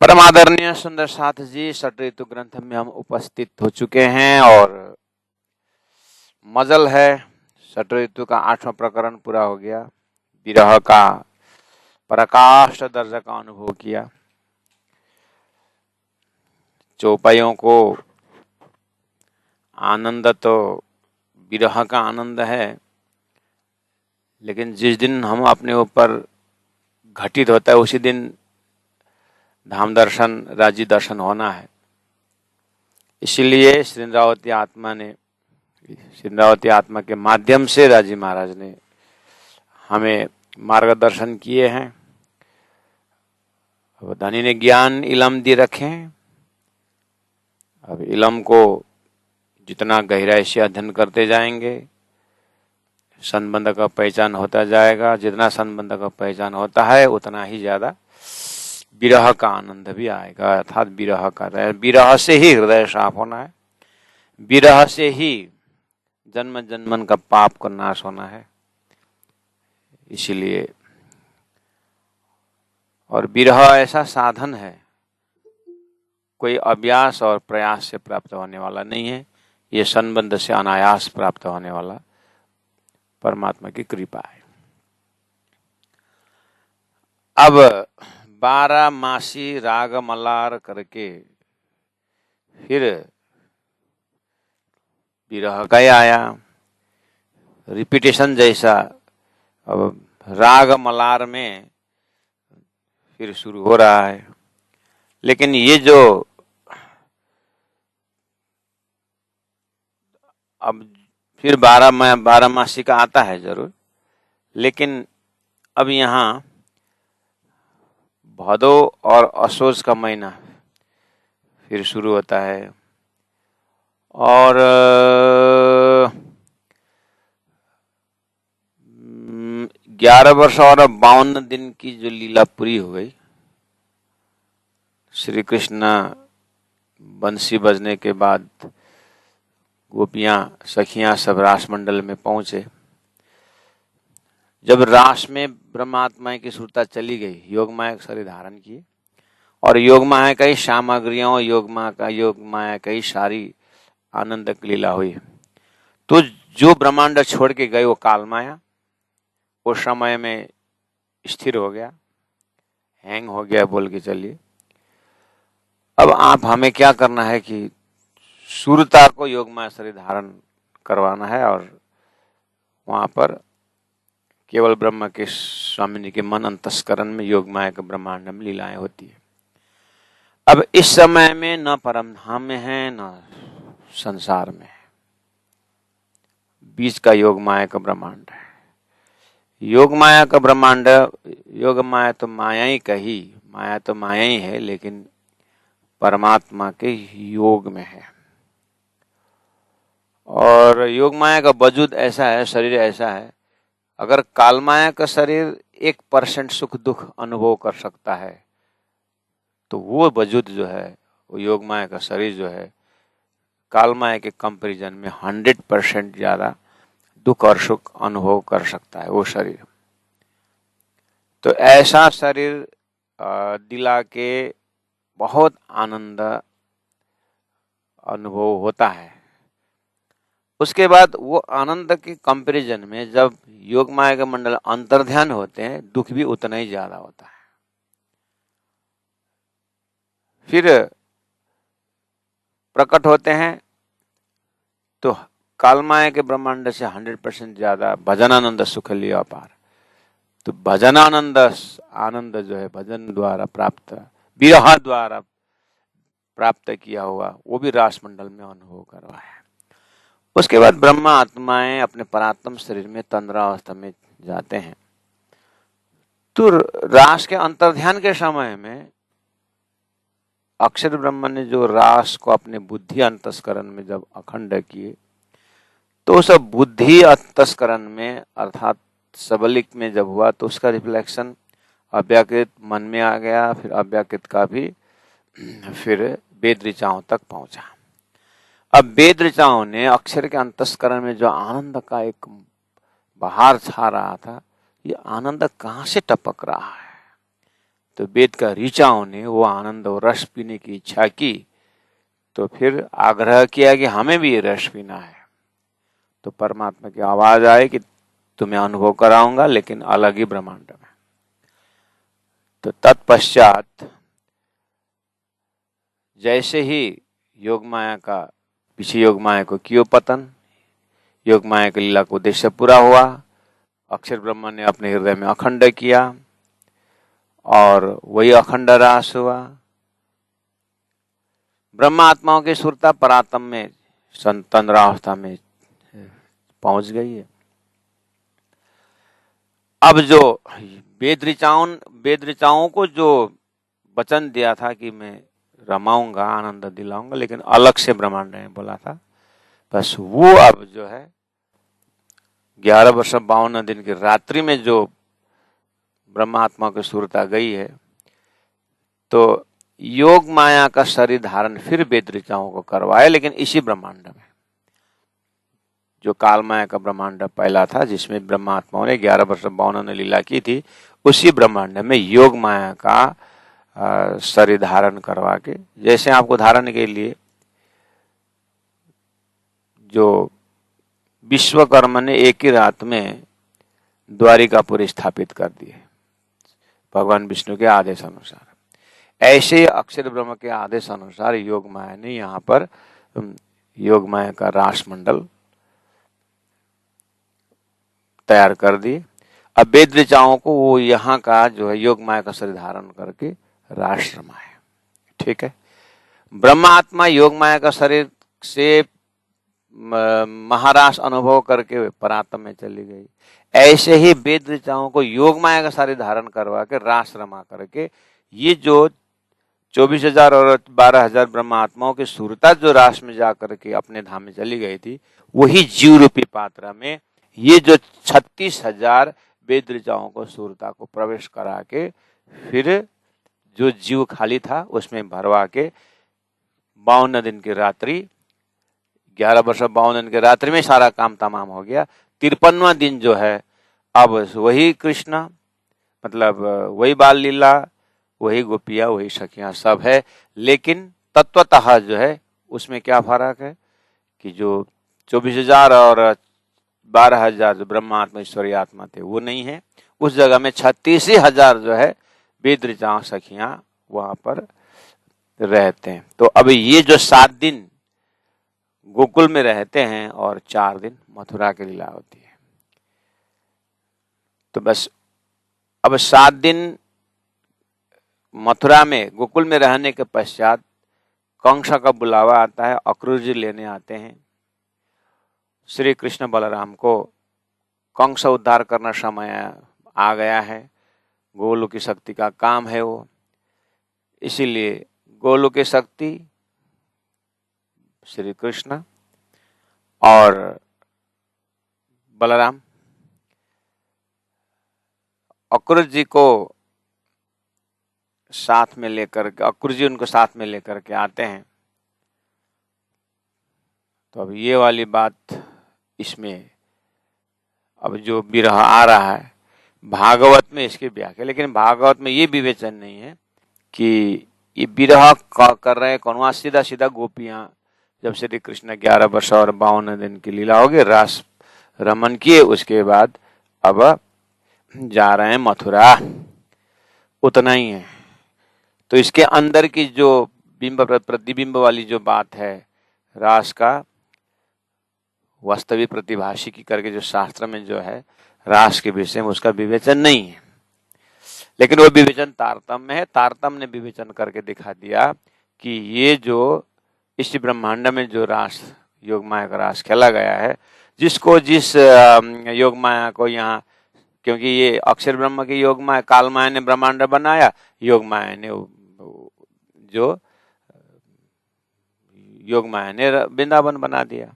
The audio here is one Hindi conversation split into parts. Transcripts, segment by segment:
परम आदरणीय सुंदर साथ जी, षट ऋतु ग्रंथ में हम उपस्थित हो चुके हैं और मजल है षट ऋतु का 8वां प्रकरण पूरा हो गया। विरह का पराकाष्ठ दर्जा का अनुभव किया। चौपाइयों को आनंद तो विरह का आनंद है, लेकिन जिस दिन हम अपने ऊपर घटित होता है उसी दिन धाम दर्शन राजी दर्शन होना है। इसीलिए श्रीन्द्रावती आत्मा के माध्यम से राजी महाराज ने हमें मार्गदर्शन किए हैं। अब धनी ने ज्ञान इलम दी रखे हैं। अब इलम को जितना गहराई से अध्ययन करते जाएंगे संबंध का पहचान होता जाएगा। जितना संबंध का पहचान होता है उतना ही ज्यादा विरह का आनंद भी आएगा। अर्थात विरह से ही हृदय साफ होना है, विरह से ही जन्म जन्मन का पाप का नाश होना है। इसीलिए और विरह ऐसा साधन है, कोई अभ्यास और प्रयास से प्राप्त होने वाला नहीं है। ये संबंध से अनायास प्राप्त होने वाला परमात्मा की कृपा है। अब 12 मासी राग मल्लार करके फिर विरह का ही आया, रिपीटेशन जैसा। अब राग मल्लार में फिर शुरू हो रहा है। लेकिन ये जो अब फिर 12 मासी का आता है जरूर, लेकिन अब यहाँ भादो और असोज का महीना फिर शुरू होता है और 11 वर्ष और 52 दिन की जो लीला पूरी हो गई। श्री कृष्ण बंसी बजने के बाद गोपियां सखियां सब रास मंडल में पहुंचे। जब रास में ब्रह्मात्माएं की सुरता चली गई, योग माया शरीर धारण किए और योग माया का ही सामग्रियों योग माया का ही सारी आनंद की लीला हुई। तो जो ब्रह्मांड छोड़ के गए वो काल माया उस समय में स्थिर हो गया, हैंग हो गया बोल के चलिए। अब आप हमें क्या करना है कि सूर्यता को योग माया शरीर धारण करवाना है और वहां पर केवल ब्रह्म के स्वामिनी के मन अंतस्करण में योग माया के ब्रह्मांड में लीलाएं होती है। अब इस समय में न परम धाम में है न संसार में है, बीच का योग माया का ब्रह्मांड है। योग माया का ब्रह्मांड, योग माया तो माया ही कही, माया तो माया ही है, लेकिन परमात्मा के योग में है। और योग माया का वजूद ऐसा है, शरीर ऐसा है, अगर काल माया का शरीर 1% सुख दुख अनुभव कर सकता है तो वो वजूद जो है, वो योग माया का शरीर जो है, काल माया के कंपैरिजन में 100% ज्यादा दुख और सुख अनुभव कर सकता है वो शरीर। तो ऐसा शरीर दिला के बहुत आनंद अनुभव होता है। उसके बाद वो आनंद के कंपैरिजन में जब योग माया के मंडल अंतर्ध्यान होते हैं, दुख भी उतना ही ज्यादा होता है। फिर प्रकट होते हैं तो काल माया के ब्रह्मांड से 100% ज्यादा भजनानंद सुख लिया अपार। तो भजनानंद आनंद जो है भजन द्वारा प्राप्त, विरह द्वारा प्राप्त किया हुआ, वो भी रास मंडल में अनुभव करवाया। उसके बाद ब्रह्मा आत्माएं अपने परात्म शरीर में तंद्रावस्था में जाते हैं। तो रास के अंतर्ध्यान के समय में अक्षर ब्रह्म ने जो रास को अपने बुद्धि अंतस्करण में जब अखंड किए, तो उस बुद्धि अंतस्करण में अर्थात सबलिक में जब हुआ तो उसका रिफ्लेक्शन अव्याकृत मन में आ गया। फिर अव्याकृत का भी फिर वेद ऋचाओं तक पहुंचा। अब वेद ऋचाओं ने अक्षर के अंतस्करण में जो आनंद का एक बहार छा रहा था, ये आनंद कहाँ से टपक रहा है? तो वेद का ऋचाओं ने वो आनंद और रस पीने की इच्छा की, तो फिर आग्रह किया कि हमें भी ये रस पीना है। तो परमात्मा की आवाज आए कि तुम्हें अनुभव कराऊंगा, लेकिन अलग ही ब्रह्मांड में। तो तत्पश्चात जैसे ही योग माया का पीछे योग माया को कियो पतन, योग माया की लीला का उद्देश्य पूरा हुआ, अक्षर ब्रह्म ने अपने हृदय में अखंड किया और वही अखंड रास हुआ। ब्रह्मात्माओं की सुरता परात्म में तंद्रावस्था में पहुंच गई है। अब जो वेद ऋचाओं को जो वचन दिया था कि मैं रमाऊंगा, आनंद दिलाऊंगा, लेकिन अलग से ब्रह्मांड ने बोला था, बस वो अब जो है 11 वर्ष 52 दिन की रात्रि में जो ब्रह्मात्मा की सुरता गई है, तो योग माया का शरीर धारण फिर वेद ऋचाओं को करवाया, लेकिन इसी ब्रह्मांड में जो काल माया का ब्रह्मांड पहला था, जिसमें ब्रह्मात्माओं ने 11 वर्ष 52 ने लीला की थी, उसी ब्रह्मांड में योग माया का शरीर धारण करवा के, जैसे आपको धारण के लिए जो विश्वकर्मा ने एक ही रात में द्वारिकापुरी स्थापित कर दिए भगवान विष्णु के आदेश अनुसार, ऐसे अक्षर ब्रह्म के आदेश अनुसार योग माया ने यहाँ पर योग माया का रास मंडल तैयार कर दिए। अब वेद ऋचाओं को वो यहाँ का जो है योग माया का शरीर धारण करके रास रमाए। ठीक है, ब्रह्मात्मा योग माया का शरीर से महारास अनुभव करके परात्म में चली गई, ऐसे ही वेद ऋचाओं को योग माया का शरीर धारण करवा के रास रमा करके ये जो 24,000 और 12,000 ब्रह्मात्माओं की सुरता जो रास में जाकर के अपने धाम में चली गई थी, वही जीव रूपी पात्र में ये जो 36,000 वेद ऋचाओं को सुरता को प्रवेश करा के फिर जो जीव खाली था उसमें भरवा के 52 दिन की रात्रि, 11 वर्ष 52 दिन की रात्रि में सारा काम तमाम हो गया। 53वां दिन जो है अब वही कृष्ण, मतलब वही बाल लीला, वही गोपियां, वही सखियां सब है, लेकिन तत्वतः जो है उसमें क्या फर्क है कि जो 24,000 और 12,000 जो ब्रह्मात्मा ईश्वरीय आत्मा थे वो नहीं है, उस जगह में 36,000 जो है वेद ऋचाओं सखियां वहां पर रहते हैं। तो अब ये जो 7 दिन गोकुल में रहते हैं और 4 दिन मथुरा की लीला होती है, तो बस अब 7 दिन मथुरा में गोकुल में रहने के पश्चात कंस का बुलावा आता है, अक्रूर जी लेने आते हैं श्री कृष्ण बलराम को, कंस उद्धार करना समय आ गया है, गोलू की शक्ति का काम है वो, इसीलिए गोलू की शक्ति श्री कृष्ण और बलराम अक्रूर जी को साथ में लेकर के, अक्रूर जी उनको साथ में लेकर के आते हैं। तो अब ये वाली बात इसमें अब जो विरह आ रहा है भागवत में इसकी व्याख्या, लेकिन भागवत में ये विवेचन नहीं है कि ये विरह कर रहे हैं कौन, सीधा सीधा गोपियां जब श्री कृष्ण 11 वर्ष और 52 दिन की लीला होगी, रास रमन किए, उसके बाद अब जा रहे हैं मथुरा, उतना ही है। तो इसके अंदर की जो बिंब प्रतिबिंब वाली जो बात है रास का वास्तविक प्रतिभाषी की करके जो शास्त्र में जो है रास के विषय में उसका विवेचन नहीं है, लेकिन वो विवेचन तारतम्य है। तारतम्य ने विवेचन करके दिखा दिया कि ये जो इस ब्रह्मांड में जो रास योग माया का रास खेला गया है, जिसको जिस योग माया को यहाँ, क्योंकि ये अक्षर ब्रह्म की योग माया, काल माया ने ब्रह्मांड बनाया, योग माया ने जो योग माया ने वृंदावन बना दिया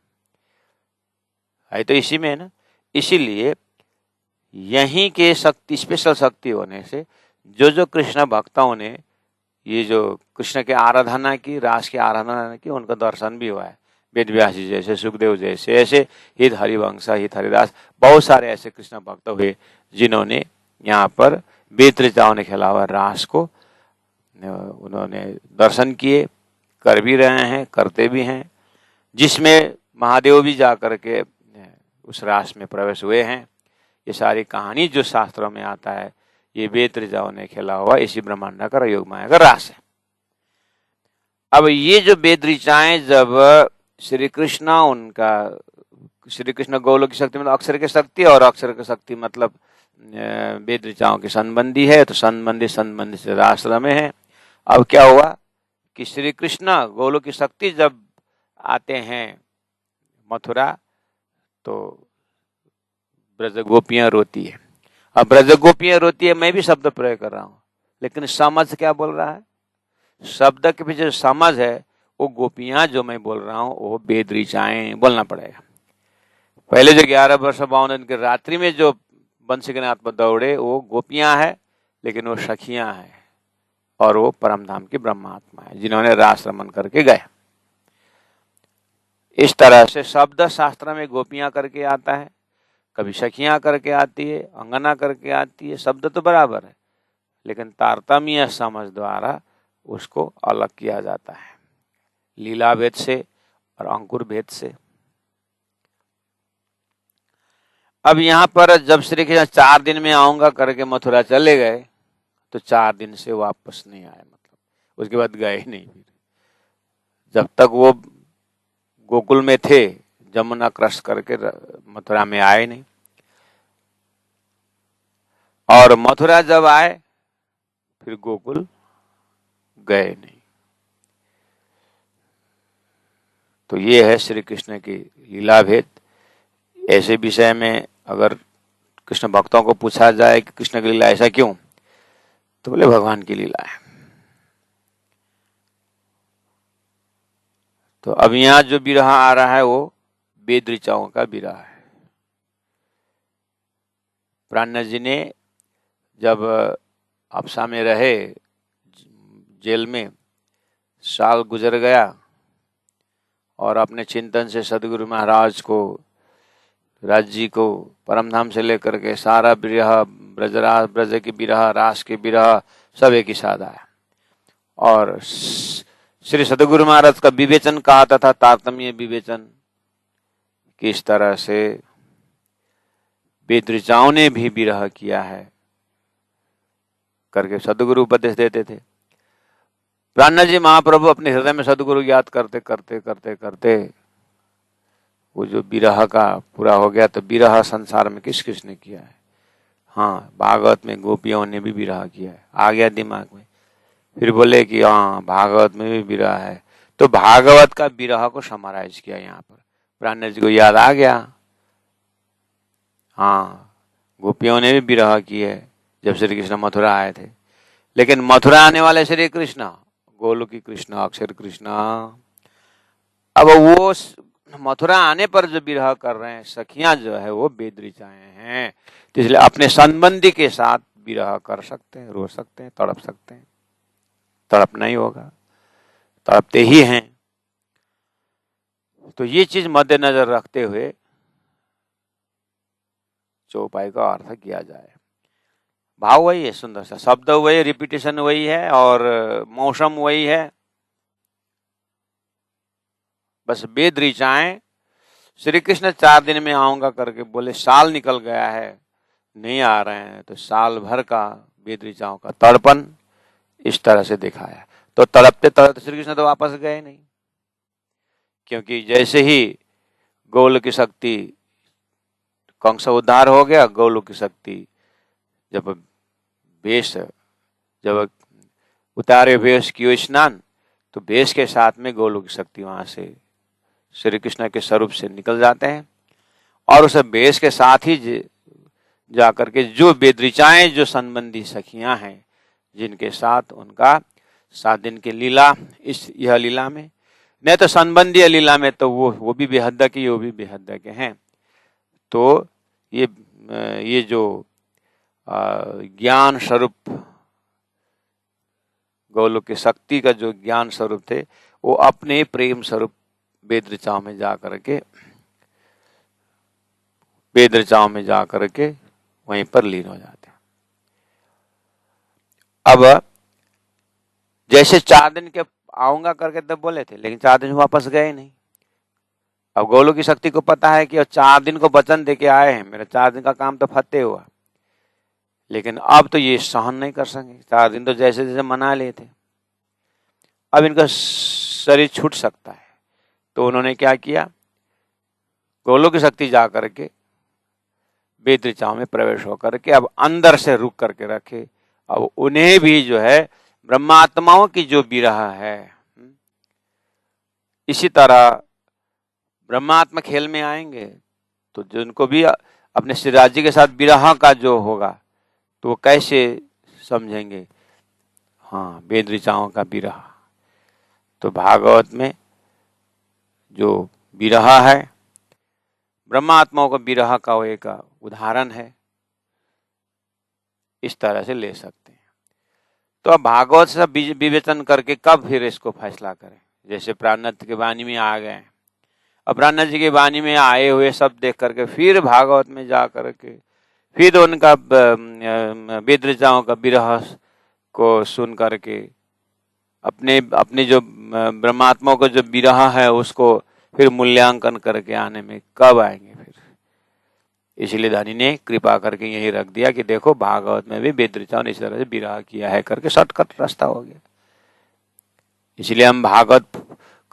है, तो इसी में है ना। इसीलिए यहीं के शक्ति, स्पेशल शक्ति होने से जो कृष्ण भक्तों ने ये जो कृष्ण के आराधना की, रास की आराधना की, उनका दर्शन भी हुआ है। वेद व्यास जी जैसे, सुखदेव जैसे, ऐसे हित हरिवंश, हित हरिदास, बहुत सारे ऐसे कृष्ण भक्त हुए जिन्होंने यहाँ पर वेद ऋचाओं ने खेला हुआ रास को उन्होंने दर्शन किए, कर भी रहे हैं, करते भी हैं, जिसमें महादेव भी जाकर के उस रास में प्रवेश हुए हैं। ये सारी कहानी जो शास्त्रों में आता है, ये वेद ऋचाओं ने खेला हुआ इसी ब्रह्मांड का योग माया का रास है। अब ये जो वेद ऋचाएं जब श्री कृष्ण गोलोक की शक्ति मतलब अक्षर की शक्ति, और अक्षर की शक्ति मतलब वेद ऋचाओं के संबंधी है, तो संबंधी से रास रमे है। अब क्या हुआ कि श्री कृष्ण गोलोक की शक्ति जब आते हैं मथुरा, तो ब्रज गोपियां रोती है। अब ब्रज गोपियां रोती है, मैं भी शब्द प्रयोग कर रहा हूं, लेकिन समझ क्या बोल रहा है, शब्द के पीछे जो समझ है वो गोपियां जो मैं बोल रहा हूं वो वेद ऋचाएं बोलना पड़ेगा। पहले जो 11 वर्ष 52 दिन की रात्रि में जो बंसी के नाथ पर दौड़े वो गोपियां है, लेकिन वो सखियां हैं और वो परमधाम की ब्रह्मात्मा है जिन्होंने रास रमन करके गए। इस तरह से शब्द शास्त्र में गोपियां करके आता है, कभी सखियां करके आती है, अंगना करके आती है, शब्द तो बराबर है, लेकिन तारतम्य समझ द्वारा उसको अलग किया जाता है, लीला भेद से और अंकुर भेद से। अब यहाँ पर जब श्री कृष्ण 4 दिन में आऊंगा करके मथुरा चले गए, तो 4 दिन से वापस नहीं आए, मतलब उसके बाद गए नहीं। जब तक वो गोकुल में थे, जमुना क्रॉस करके मथुरा में आए नहीं, और मथुरा जब आए फिर गोकुल गए नहीं। तो ये है श्री कृष्ण की लीला भेद। ऐसे विषय में अगर कृष्ण भक्तों को पूछा जाए कि कृष्ण की लीला ऐसा क्यों, तो बोले भगवान की लीला है। तो अब यहाँ जो विरह आ रहा है वो वेद ऋचाओं का विरह है। प्राणनाथ जी ने जब आपसा में रहे, जेल में साल गुजर गया, और अपने चिंतन से सदगुरु महाराज को, राज जी को परमधाम से लेकर के सारा विरह, ब्रज की विरह, रास की विरह सब एक ही साथ आया। और श्री सदगुरु महाराज का विवेचन कहा था, तारतम्य विवेचन, किस तरह से वेद ऋचाओं ने भी विरह किया है करके सदगुरु उपदेश देते थे। प्राणनाथ जी महाप्रभु अपने हृदय में सदगुरु याद करते करते करते करते वो जो विरह का पूरा हो गया। तो विरह संसार में किस किस ने किया है? हाँ, भागवत में गोपियों ने भी विरह किया है, आ गया दिमाग में। फिर बोले कि हाँ, भागवत में भी विरह है, तो भागवत का विरह को समराइज किया यहाँ पर। प्राणनाथ जी को याद आ गया, हाँ, गोपियों ने भी विरह की है जब श्री कृष्ण मथुरा आए थे। लेकिन मथुरा आने वाले श्री कृष्ण, गोलोकी कृष्ण, अक्षर कृष्ण, अब वो मथुरा आने पर जो विरह कर रहे हैं सखियां जो है वो वेद ऋचाएं हैं। तो इसलिए अपने संबंधी के साथ विरह कर सकते हैं, रो सकते हैं, तड़प सकते हैं। तड़प नहीं होगा, तड़पते ही हैं। तो ये चीज मद्देनजर रखते हुए चौपाई का अर्थ किया जाए। भाव वही है, सुंदर सा शब्द वही, रिपीटेशन वही है, और मौसम वही है। बस वेद ऋचाएं, श्री कृष्ण 4 दिन में आऊंगा करके बोले, साल निकल गया है, नहीं आ रहे हैं, तो साल भर का वेद ऋचाओं का तड़पन इस तरह से दिखाया। तो तड़पते तड़पते श्री कृष्ण तो वापस गए नहीं, क्योंकि जैसे ही गौल की शक्ति, कंस उद्धार हो गया, गौल की शक्ति जब उतारे वेश कियो स्नान, तो वेश के साथ में गौल की शक्ति वहां से श्री कृष्ण के स्वरूप से निकल जाते हैं, और उस वेश के साथ ही जाकर के जो वेद ऋचाएं, जो संबंधी सखियां हैं, जिनके साथ उनका 7 दिन की लीला, यह लीला में, नहीं तो संबंधी लीला में, तो वो भी बेहद के, वो भी बेहद के हैं। तो ये जो ज्ञान स्वरूप, गौलोक की शक्ति का जो ज्ञान स्वरूप थे, वो अपने प्रेम स्वरूप वेद ऋचाओं में जा करके वहीं पर लीन हो जाते हैं। अब जैसे 4 दिन के आऊंगा करके तब बोले थे, लेकिन 4 दिन वापस गए नहीं। अब गोलू की शक्ति को पता है कि 4 दिन को वचन दे के आए हैं, मेरा 4 दिन का काम तो फतेह हुआ, लेकिन अब तो ये सहन नहीं कर सकेंगे। 4 दिन तो जैसे जैसे मना लिए थे, अब इनका शरीर छूट सकता है। तो उन्होंने क्या किया, गोलू की शक्ति जा करके वेद ऋचाओं में प्रवेश होकर के अब अंदर से रुक करके रखे। अब उन्हें भी जो है ब्रह्मात्माओं की जो विरह है, इसी तरह ब्रह्मात्मा खेल में आएंगे तो जिनको भी अपने श्री राज्य के साथ विरह का जो होगा तो वो कैसे समझेंगे। हाँ, वेद ऋचाओं का विरह। तो भागवत में जो विरह है, ब्रह्मात्माओं का विरह का वो एक उदाहरण है, इस तरह से ले सकते हैं। तो अब भागवत से विवेचन करके कब फिर इसको फैसला करें। जैसे प्राणनाथ की वाणी में आ गए, अब प्राणनाथ जी की वाणी में आए हुए सब देख करके फिर भागवत में जा करके फिर उनका वेद ऋचाओं का विरह को सुन करके अपने अपने जो ब्रह्मात्मा को जो विरह है उसको फिर मूल्यांकन करके आने में कब आएंगे फिर। इसलिए धनी ने कृपा करके यही रख दिया कि देखो भागवत में भी वेद ऋचाओं ने इस तरह से विरह किया है करके शॉर्टकट रास्ता हो गया। इसलिए हम भागवत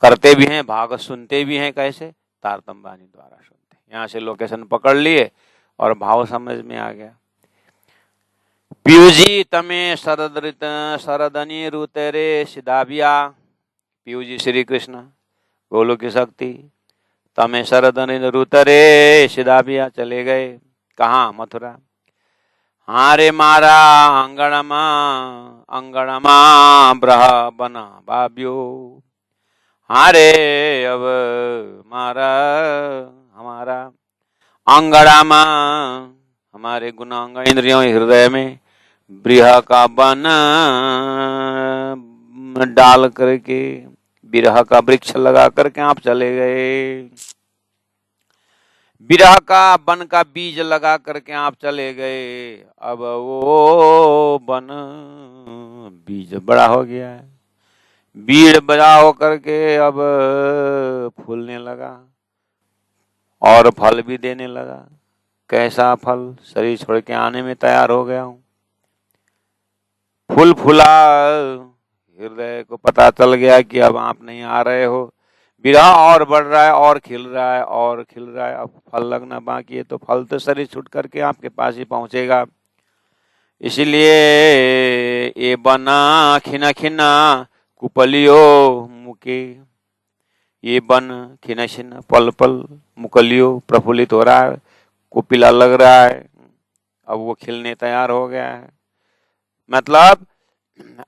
करते भी हैं, भागवत सुनते भी हैं। कैसे? तारतम्य वाणी द्वारा सुनते हैं। यहाँ से लोकेशन पकड़ लिए और भाव समझ में आ गया। पीयूजी तमे शरदनी रुतेरे सिदाबिया। पीयूजी श्री कृष्ण गोलू की शक्ति तमे शरदनी रुतरे सिदाबिया चले गए। कहाँ? मथुरा। हारे मारा अंगणमा ब्रह बना बाब्यो। हारे अब मारा हमारा अंगड़ामा, हमारे गुणांग इंद्रियों हृदय में ब्रिह का बन डाल करके, बिरह का वृक्ष लगा करके आप चले गए। बिरह का बन का बीज लगा करके आप चले गए। अब वो बन बीज बड़ा हो गया है, बीज बड़ा होकर के अब फूलने लगा और फल भी देने लगा। कैसा फल? शरीर छोड़ के आने में तैयार हो गया हूं। फूल फूला, हृदय को पता चल गया कि अब आप नहीं आ रहे हो। विरह और बढ़ रहा है और खिल रहा है और खिल रहा है। अब फल लगना बाकी है, तो फल तो शरीर छूट करके आपके पास ही पहुंचेगा। इसलिए ये बना खिना खिना कुपलियो मुके, ये बन खिना खिना पल पल मुकलियो प्रफुल्लित हो रहा है, कुपिला लग रहा है, अब वो खिलने तैयार हो गया है। मतलब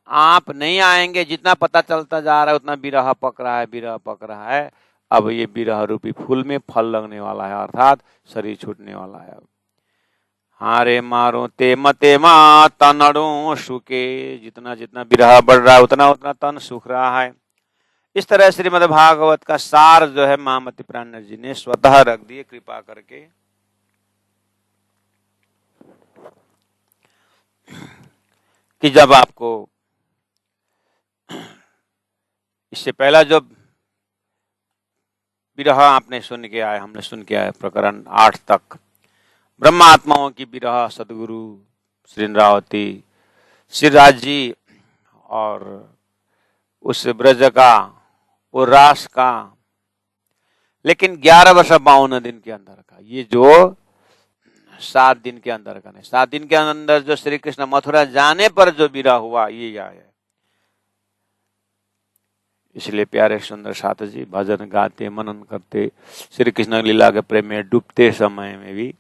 आप नहीं आएंगे, जितना पता चलता जा रहा है उतना बिरह पक रहा है, बिरह पक रहा है। अब ये बिरह रूपी फूल में फल लगने वाला है, अर्थात शरीर छूटने वाला है। अब हारे मारो तेमा तेमा तनड़ो सुके, जितना जितना बिरह बढ़ रहा है उतना उतना तन सूख रहा है। इस तरह श्रीमद् भागवत का सार जो है महामति प्राणनाथ जी ने स्वतः रख दिए कृपा करके। कि जब आपको इससे पहला जो विरह आपने सुन के आए, हमने सुन के आए प्रकरण 8 तक, ब्रह्मात्माओं की विरह सदगुरु श्री इंद्रावती श्रीराज जी और उस ब्रज का, वो रास का, लेकिन 11 वर्ष 52 दिन के अंदर का, ये जो 7 दिन के अंदर का नहीं, 7 दिन के अंदर जो श्री कृष्ण मथुरा जाने पर जो विरह हुआ, ये आया। इसलिए प्यारे सुंदर साथ जी भजन गाते मनन करते श्री कृष्ण लीला के प्रेम में डूबते समय में भी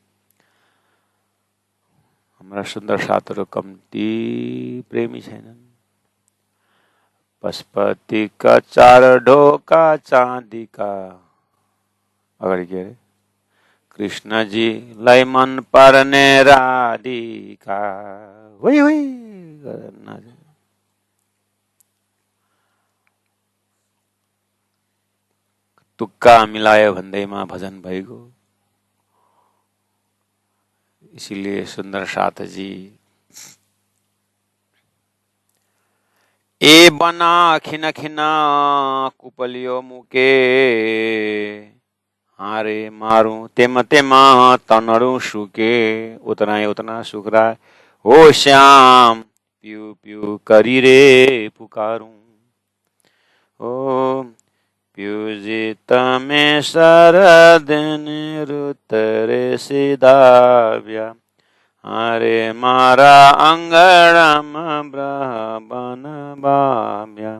हमारा सुंदर साथ कमती प्रेमी छैन। पशुपति का 4 ढोका चांदी का, अगर के कृष्ण जी लाई मन पर ने राधिका, वही वही तुक्का मिलाए भन्दैमा भजन भइगो। इसीलिए सुंदर साथ जी ए बना खिन खिना कुपलियो मुके हारे मारू तेम तेमा तनड़ू सुके उतना ही उतना सुख रहा है। ओ श्याम प्यू प्यू करी रे पुकारूं ओ प्यूजित में शरदन रुतरे सिदाव्या अरे मारा अंगड़म ब्रहबन बाम्या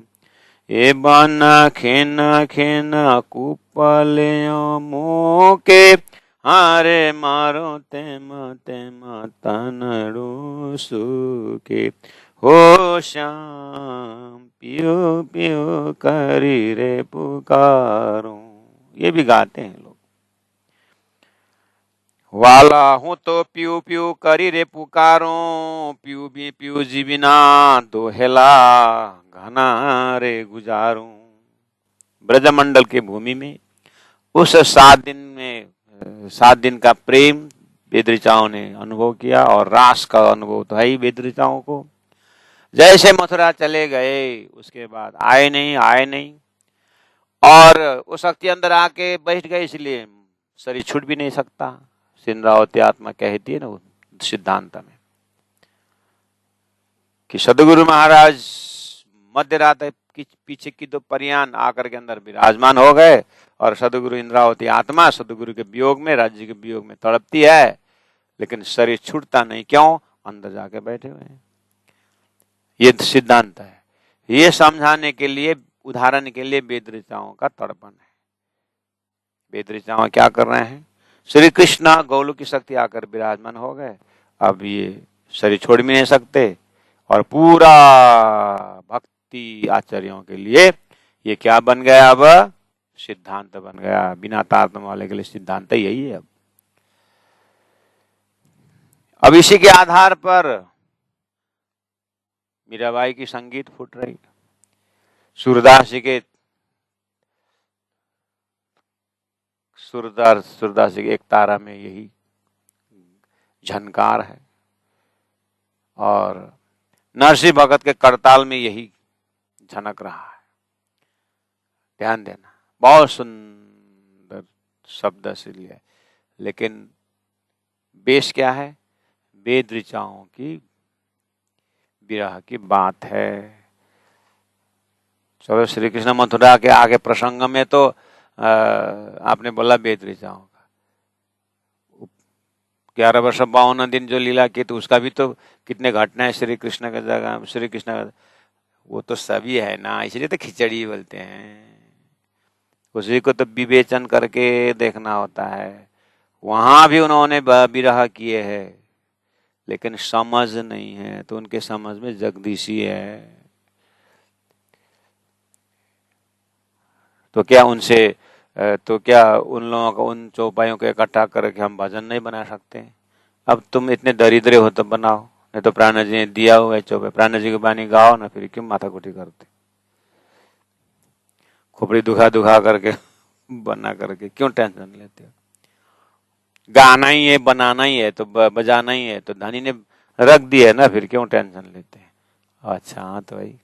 ए बन खिन खिन कुपलियो मुके हारे मारो तेम तेम तनड़ू सुके हो श्याम पियो पियो करी रे पुकारूं। ये भी गाते हैं लोग। वाला हूं तो प्यू प्यू करी रे पुकारूं प्यू भी प्यू जी बिना दोहेला घना रे गुजारूं। ब्रजमंडल के भूमि में उस 7 दिन का प्रेम वेद ऋचाओं ने अनुभव किया और रास का अनुभव तो है ही वेद ऋचाओं को। जैसे मथुरा चले गए उसके बाद आए नहीं और उस शक्ति अंदर आके बैठ गए, इसलिए शरीर छूट भी नहीं सकता। सिंद्रावती आत्मा कहती है ना सिद्धांत में कि सदगुरु महाराज मध्य रात की पीछे की 2 परियान आकर के अंदर विराजमान हो गए और सदगुरु इंद्रावती आत्मा सदगुरु के वियोग में, राज्य के वियोग में तड़पती है, लेकिन शरीर छूटता नहीं। क्यों? अंदर जाके बैठे हुए हैं। ये सिद्धांत है। ये समझाने के लिए, उदाहरण के लिए वेद ऋचाओं का तड़पन है। वेद ऋचाओं क्या कर रहे हैं? श्री कृष्ण गौलू की शक्ति आकर विराजमान हो गए, अब ये शरीर छोड़ भी नहीं सकते और पूरा भक्ति आचार्यों के लिए ये क्या बन गया? अब सिद्धांत बन गया। बिना तारतम्य वाले के लिए सिद्धांत यही है। अब इसी के आधार पर मीराबाई की संगीत फूट रही। सूरदास जी के एक तारा में यही झनकार है और नरसिंह भगत के करताल में यही झनक रहा है। ध्यान देना, बहुत सुंदर शब्द से लिया, लेकिन बेस क्या है? वेद ऋचाओं की विरह की बात है। चलो श्री कृष्ण मथुरा के आगे प्रसंग में तो आपने बोला वेद ऋचाओं का 11 वर्ष 52 दिन जो लीला की, तो उसका भी तो कितने घटनाएं श्री कृष्ण का जगह, श्री कृष्ण का वो तो सभी है ना, इसलिए तो खिचड़ी बोलते हैं। उसी को तो विवेचन करके देखना होता है। वहां भी उन्होंने विरह किए हैं, लेकिन समझ नहीं है, तो उनके समझ में जगदीशी है। तो क्या उन लोगों को, उन चौपाइयों को इकट्ठा करके हम भजन नहीं बना सकते? अब तुम इतने दरिद्र हो तो बनाओ, नहीं तो प्राण जी ने दिया हुआ है चौपाई, प्राण जी की बानी गाओ ना, फिर क्यों माथाकुटी करते? खोपड़ी दुखा करके बना करके क्यों टेंशन लेते हो? गाना ही है, बनाना ही है, तो बजाना ही है, तो धनी ने रख दिया है ना, फिर क्यों टेंशन लेते हैं? अच्छा हाँ, तो भाई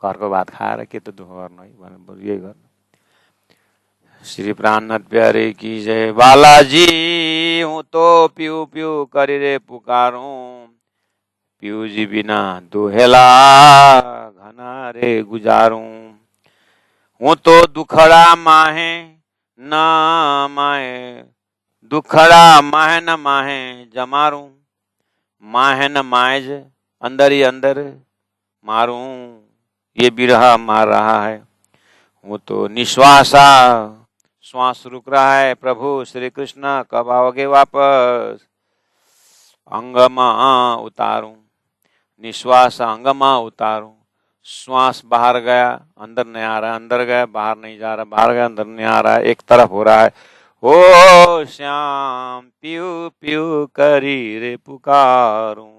घर को बात खा रखे तो दोहर नहीं ये करना। श्री प्राणनाथ प्यारे की जय। बालाजी हूँ तो प्यू प्यू करी रे पुकारूं प्यू जी बिना दोहेला घना रे गुजारूं। हूँ तो दुखड़ा माहे न माहे, दुखड़ा माहे न माहे जमारूं, माहे न माएज अंदर ही अंदर मारूं, ये बिरहा मार रहा है। वो तो निश्वासा श्वास रुक रहा है, प्रभु श्री कृष्ण कब आओगे वापस, अंगमा उतारूं, निश्वास अंगमा उतारूं। श्वास बाहर गया अंदर नहीं आ रहा, अंदर गया बाहर नहीं जा रहा, बाहर गया अंदर नहीं आ रहा, एक तरफ हो रहा है। ओ श्याम पियू पियू करी रे पुकारूं,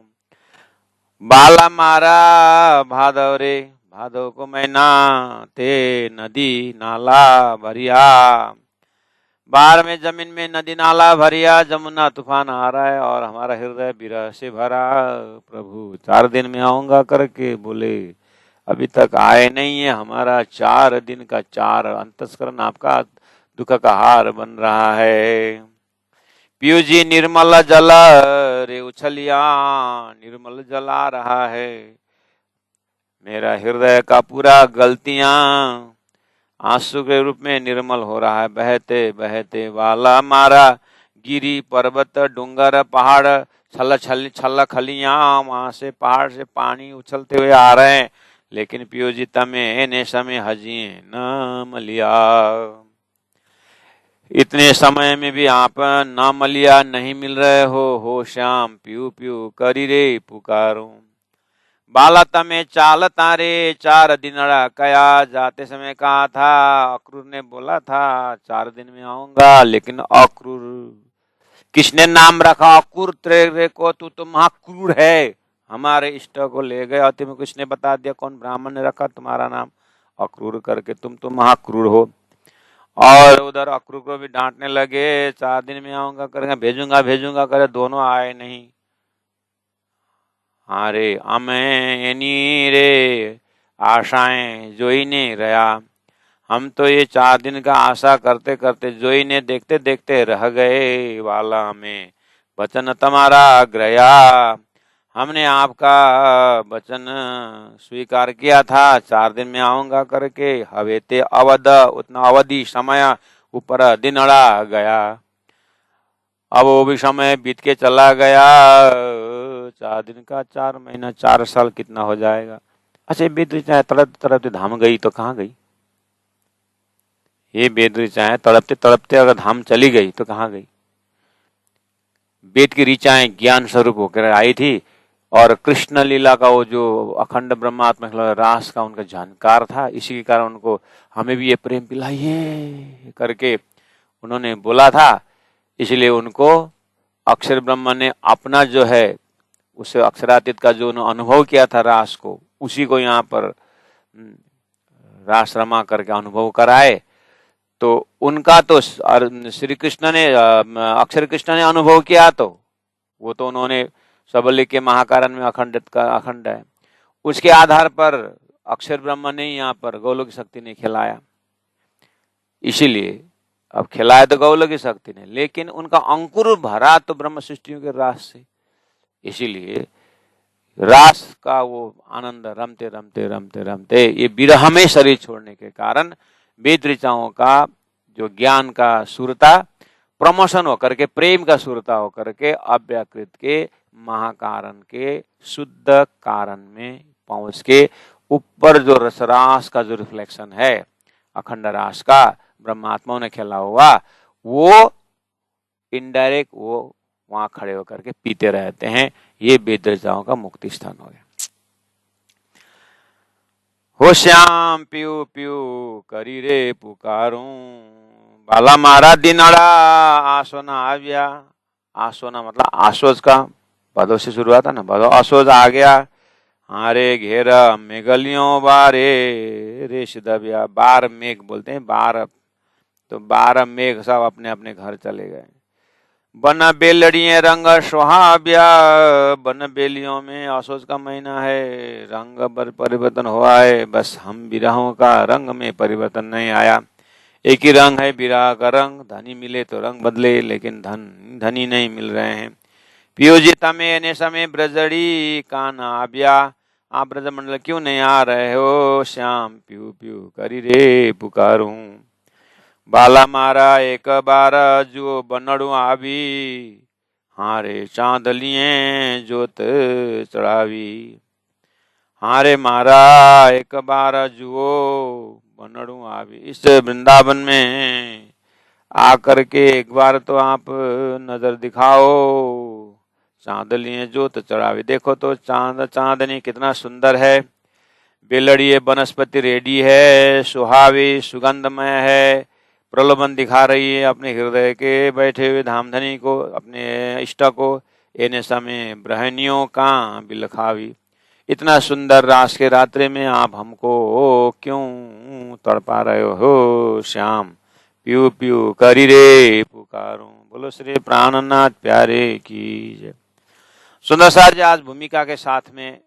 बाला मारा भादव रे, भादव को मैना ते नदी नाला भरिया, बाहर में जमीन में नदी नाला भरिया, जमुना तूफान आ रहा है और हमारा हृदय विरह से भरा। प्रभु 4 दिन में आऊंगा करके बोले, अभी तक आए नहीं है। हमारा 4 दिन का 4 अंतस्करण आपका दुख का हार बन रहा है। पियू जी निर्मल जल रे उछलिया, निर्मल जल आ रहा है। मेरा हृदय का पूरा गलतियां आंसू के रूप में निर्मल हो रहा है। बहते बहते वाला मारा, गिरी पर्वत डूंगर पहाड़ छल छल छल खलियां, वहां से पहाड़ से पानी उछलते हुए आ रहे हैं। लेकिन पियो जी तमे ने समय हजिए न मलिया, इतने समय में भी आप न मलिया नहीं मिल रहे हो श्याम पियू पियू करी रे पुकारो। बाला तमे चाल तारे 4 दिन कया, जाते समय कहा था, अक्रूर ने बोला था 4 दिन में आऊंगा, लेकिन अक्रूर किसने नाम रखा अक्रूर तेरे को, तू तो महाक्रूर है। हमारे इष्ट को ले गए और तुम्हें किसने बता दिया, कौन ब्राह्मण ने रखा तुम्हारा नाम अक्रूर करके, तुम तो महाक्रूर हो। और उधर अक्रूर को भी डांटने लगे, 4 दिन में आऊंगा करेंगे, भेजूंगा भेजूंगा करे, दोनों आए नहीं। हाँ रे अमे एनी रे आशाएं जोई ने रहा, हम तो ये 4 दिन का आशा करते करते जोई ने देखते देखते रह गए। वाला में वचन तुम्हारा ग्रया, हमने आपका वचन स्वीकार किया था 4 दिन में आऊंगा करके, हवेते अवध उतना अवधि समय ऊपर दिन अड़ा गया। अब वो भी समय बीत के चला गया, 4 दिन का 4 महीना 4 साल कितना हो जाएगा। अच्छा बेद ऋचा तड़पते तड़पते धाम गई तो कहाँ गई, ये बेद ऋचाएं तड़पते तड़पते अगर धाम चली गई तो कहाँ गई। वेद की ऋचाएं ज्ञान स्वरूप होकर आई थी, और कृष्ण लीला का वो जो अखंड ब्रह्मात्मा रास का उनका जानकार था, इसी के कारण उनको हमें भी ये प्रेम पिलाइए करके उन्होंने बोला था। इसलिए उनको अक्षर ब्रह्म ने अपना जो है उस अक्षरातीत का जो अनुभव किया था रास को, उसी को यहाँ पर रास रमा करके अनुभव कराए। तो उनका तो श्री कृष्ण ने अक्षर कृष्ण ने अनुभव किया, तो वो तो उन्होंने सबली के महाकारण में अखंडित का अखंड है, उसके आधार पर अक्षर ब्रह्म ने यहाँ पर गौलोक शक्ति ने खिलाया। इसीलिए अब खिलाया तो गौलोक शक्ति ने, लेकिन उनका अंकुर भरा तो ब्रह्म सृष्टियों के रास से। इसीलिए रास का वो आनंद रमते रमते रमते रमते ये विरह में शरीर छोड़ने के कारण वेद ऋचाओं का जो ज्ञान का सूरता प्रमोशन होकर के, प्रेम का सूरता होकर के अव्याकृत के महाकारण के शुद्ध कारण में पहुंच के ऊपर जो रसरास का जो रिफ्लेक्शन है अखंड रास का ब्रह्मात्माओं ने खेला हुआ, वो इनडायरेक्ट वो वहां खड़े होकर के पीते रहते हैं। ये वेद ऋचाओं का मुक्ति स्थान हो गया। हो श्याम पियू पियू करी रे पुकारूं, बाला मारा दिनड़ा आसोना आव्या। आसोना मतलब आसोज का भदो से शुरू हुआ था ना, भदो आसोज आ गया। हारे घेरा मेघलियों बारे रे सिदबिया, 12 मेघ बोलते हैं, 12 तो 12 मेघ सब अपने अपने घर चले गए। बन बेलड़िए रंग सुहाव्या, बन बेलियों में आसोज का महीना है, रंग परिवर्तन हुआ है, बस हम विरहों का रंग में परिवर्तन नहीं आया। एक ही रंग है विरह का रंग, धनी मिले तो रंग बदले, लेकिन धनी नहीं मिल रहे हैं। पियो जी तमे ने समय ब्रजड़ी कान आव्या, आप ब्रज मंडल क्यों नहीं आ रहे हो श्याम पियू पियू करी रे पुकारूं। बाला मारा एक बार जो बनड़ू आवी, हारे चांदलिए जोत चढ़ावी। हारे मारा एक बार जुओ बनड़ू आवी, इस वृंदावन में आकर के एक बार तो आप नजर दिखाओ, चांदलिए जोत चढ़ावी। देखो तो चांदनी कितना सुंदर है, बेलड़िए वनस्पति रेडी है, सुहावी सुगंधमय है, प्रलोभन दिखा रही है अपने हृदय के बैठे हुए धामधनी को, अपने इष्ट को। एने समय ब्रहनियों का बिलखावी, इतना सुंदर रास के रात्रि में आप हमको क्यों तड़पा रहे हो श्याम पियू पियू करी रे पुकारूं। बोलो श्री प्राणनाथ प्यारे की जय। सुंदर सार जी आज भूमिका के साथ में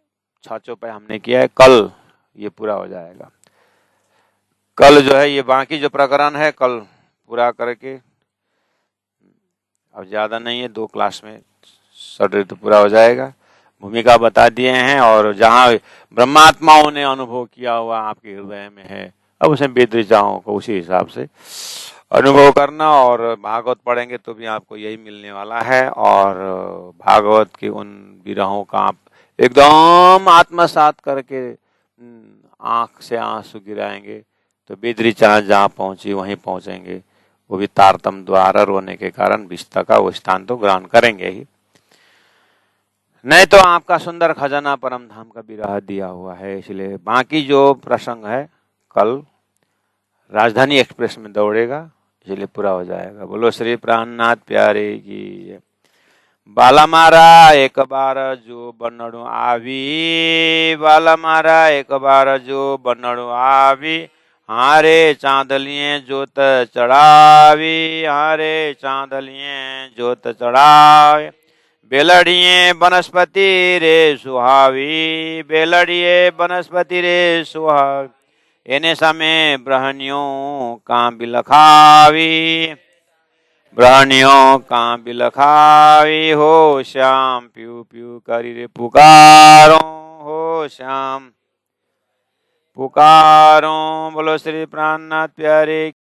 6 चौपाई हमने किया है। कल ये पूरा हो जाएगा। कल जो है ये बाकी जो प्रकरण है कल पूरा करके, अब ज्यादा नहीं है, 2 क्लास में षड्रितु पूरा हो जाएगा। भूमिका बता दिए हैं और जहाँ ब्रह्मात्माओं ने अनुभव किया हुआ आपके हृदय में है, अब उसे वेद ऋचाओं को उसी हिसाब से अनुभव करना। और भागवत पढ़ेंगे तो भी आपको यही मिलने वाला है। और भागवत के उन विरहों का आप एकदम आत्मसात करके आंख से आंसू गिराएंगे तो वेद ऋचा जहाँ पहुंची वहीं पहुंचेंगे। वो भी तारतम द्वारा रोने के कारण विस्ता का वो स्थान तो ग्रहण करेंगे ही, नहीं तो आपका सुंदर खजाना परम धाम का विरह दिया हुआ है। इसलिए बाकी जो प्रसंग है कल राजधानी एक्सप्रेस में दौड़ेगा, इसलिए पूरा हो जाएगा। बोलो श्री प्राणनाथ प्यारे की। बाला मारा एक बार जो बनड़ो आवी, बाला मारा एक बार जो बनड़ो आवी, हारे चांदलिए जोत चढ़ावी, हारे चांदलिए जोत चढ़ावे, बेलड़िए वनस्पति रे सुहावी, बेलड़िए वनस्पति रे सुहावी, एने समय ब्रहणियों का बिलखावी, ब्रहणियों का बिलखावी, हो श्याम प्यू प्यू करी रे पुकारो, हो श्याम पुकारो। बोलो श्री प्राणनाथ प्यारे।